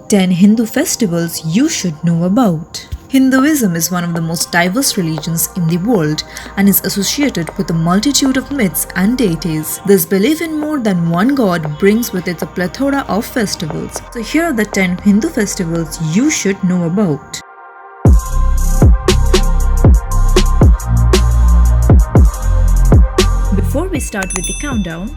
10 Hindu festivals you should know about. Hinduism is one of the most diverse religions in the world and is associated with a multitude of myths and deities. This belief in more than one god brings with it a plethora of festivals. So here are the 10 Hindu festivals you should know about. Before we start with the countdown,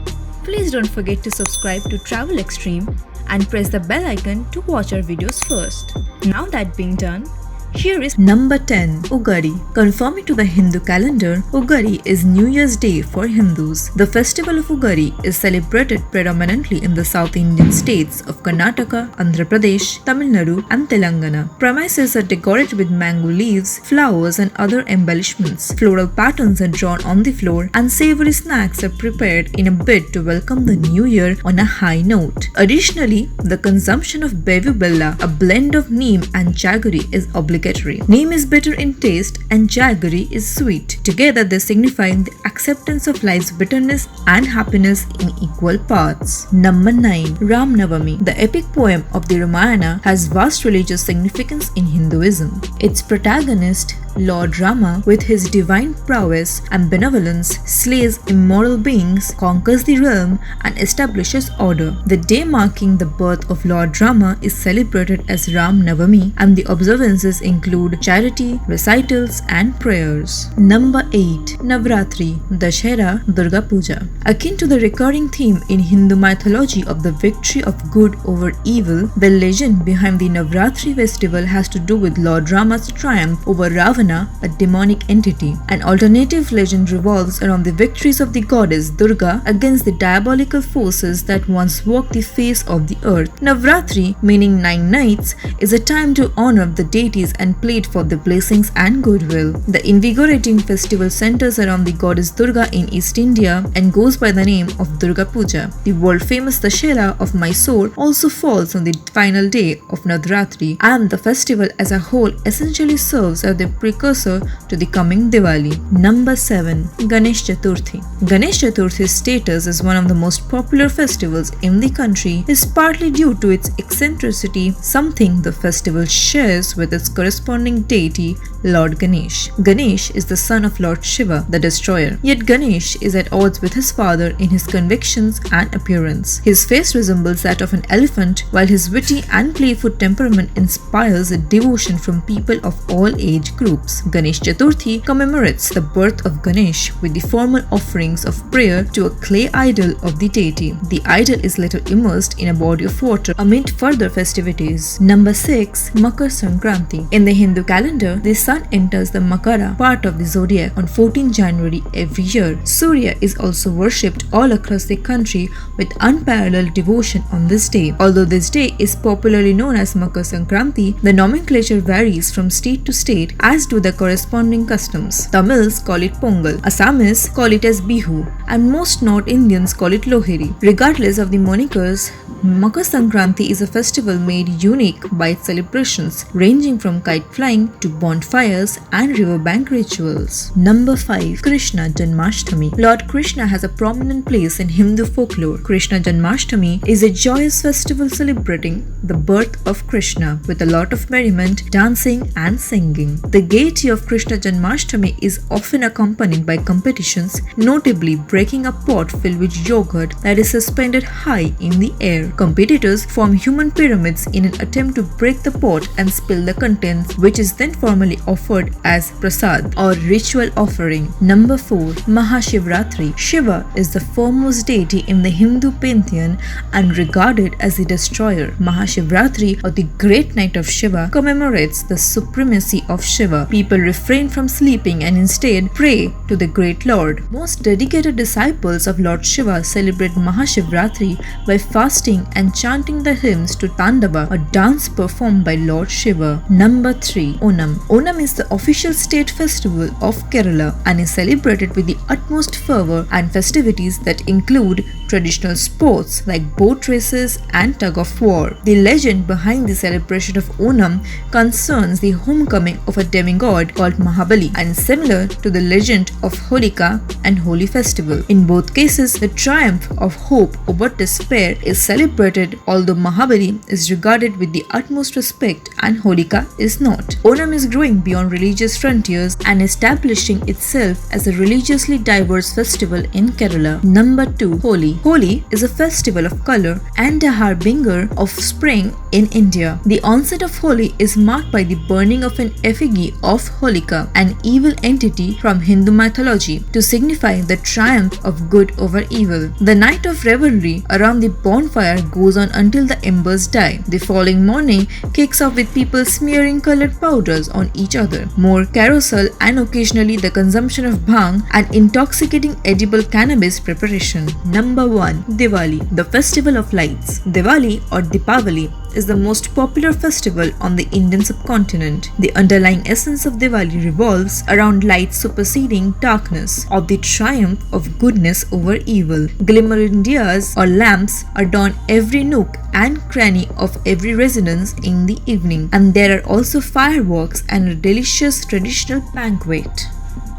please don't forget to subscribe to Travel Extreme and press the bell icon to watch our videos first. Now that being done, here is number 10, Ugadi. Conforming to the Hindu calendar, Ugadi is New Year's Day for Hindus. The festival of Ugadi is celebrated predominantly in the South Indian states of Karnataka, Andhra Pradesh, Tamil Nadu and Telangana. Premises are decorated with mango leaves, flowers and other embellishments. Floral patterns are drawn on the floor and savory snacks are prepared in a bid to welcome the new year on a high note. Additionally, the consumption of Bevu Bella, a blend of neem and jaggery, is obligatory. Neem is bitter in taste and jaggery is sweet. Together they signify the acceptance of life's bitterness and happiness in equal parts. Number 9. Rama Navami. The epic poem of the Ramayana has vast religious significance in Hinduism. Its protagonist, Lord Rama, with his divine prowess and benevolence, slays immoral beings, conquers the realm, and establishes order. The day marking the birth of Lord Rama is celebrated as Rama Navami, and the observances include charity, recitals, and prayers. Number 8. Navaratri, Dashera, Durga Puja. Akin to the recurring theme in Hindu mythology of the victory of good over evil, the legend behind the Navaratri festival has to do with Lord Rama's triumph over Ravana, a demonic entity. An alternative legend revolves around the victories of the goddess Durga against the diabolical forces that once walked the face of the earth. Navaratri, meaning 9 nights, is a time to honor the deities and plead for their blessings and goodwill. The invigorating festival centers around the goddess Durga in East India and goes by the name of Durga Puja. The world-famous Dashera of Mysore also falls on the final day of Navaratri, and the festival as a whole essentially serves as the precursor to the coming Diwali. Number 7. Ganesha Chaturthi. Ganesha Chaturthi's status as one of the most popular festivals in the country is partly due to its eccentricity, something the festival shares with its corresponding deity, Lord Ganesh. Ganesh is the son of Lord Shiva, the destroyer. Yet Ganesh is at odds with his father in his convictions and appearance. His face resembles that of an elephant, while his witty and playful temperament inspires a devotion from people of all age groups. Ganesh Chaturthi commemorates the birth of Ganesh with the formal offerings of prayer to a clay idol of the deity. The idol is later immersed in a body of water amid further festivities. Number 6. Makar Sankranthi. In the Hindu calendar, the sun enters the Makara part of the zodiac on 14 January every year. Surya is also worshipped all across the country with unparalleled devotion on this day. Although this day is popularly known as Makar Sankranthi, the nomenclature varies from state to state, as do the corresponding customs. Tamils call it Pongal, Assamese call it as Bihu, and most North Indians call it Lohri. Regardless of the monikers, Makar Sankranthi is a festival made unique by its celebrations, ranging from kite flying to bonfires and riverbank rituals. Number 5. Krishna Janmashtami. Lord Krishna has a prominent place in Hindu folklore. Krishna Janmashtami is a joyous festival celebrating the birth of Krishna with a lot of merriment, dancing and singing. The gaiety of Krishna Janmashtami is often accompanied by competitions, notably breaking a pot filled with yogurt that is suspended high in the air. Competitors form human pyramids in an attempt to break the pot and spill the contents, which is then formally offered as prasad or ritual offering. Number 4. Maha Shivaratri. Shiva is the foremost deity in the Hindu pantheon and regarded as the destroyer. Maha Shivaratri, or the Great Night of Shiva, commemorates the supremacy of Shiva. People refrain from sleeping and instead pray to the Great Lord. Most dedicated disciples of Lord Shiva celebrate Maha Shivaratri by fasting and chanting the hymns to Tandava, a dance performed by Lord Shiva. Number 3. Onnum. Onnum Onam is the official state festival of Kerala and is celebrated with the utmost fervor and festivities that include traditional sports like boat races and tug of war. The legend behind the celebration of Onam concerns the homecoming of a demigod called Mahabali and is similar to the legend of Holika and Holi festival. In both cases, the triumph of hope over despair is celebrated, although Mahabali is regarded with the utmost respect and Holika is not. Onam is growing beyond religious frontiers and establishing itself as a religiously diverse festival in Kerala. Number 2. Holi. Holi is a festival of color and a harbinger of spring in India. The onset of Holi is marked by the burning of an effigy of Holika, an evil entity from Hindu mythology, to signify the triumph of good over evil. The night of revelry around the bonfire goes on until the embers die. The following morning kicks off with people smearing colored powders on each other, more carousel, and occasionally the consumption of bhang and intoxicating edible cannabis preparation. Number 1. Diwali, the festival of lights. Diwali or Deepavali is the most popular festival on the Indian subcontinent. The underlying essence of Diwali revolves around light superseding darkness, of the triumph of goodness over evil. Glimmering diyas or lamps adorn every nook and cranny of every residence in the evening, and there are also fireworks and a delicious traditional banquet.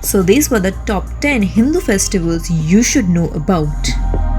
So these were the top 10 Hindu festivals you should know about.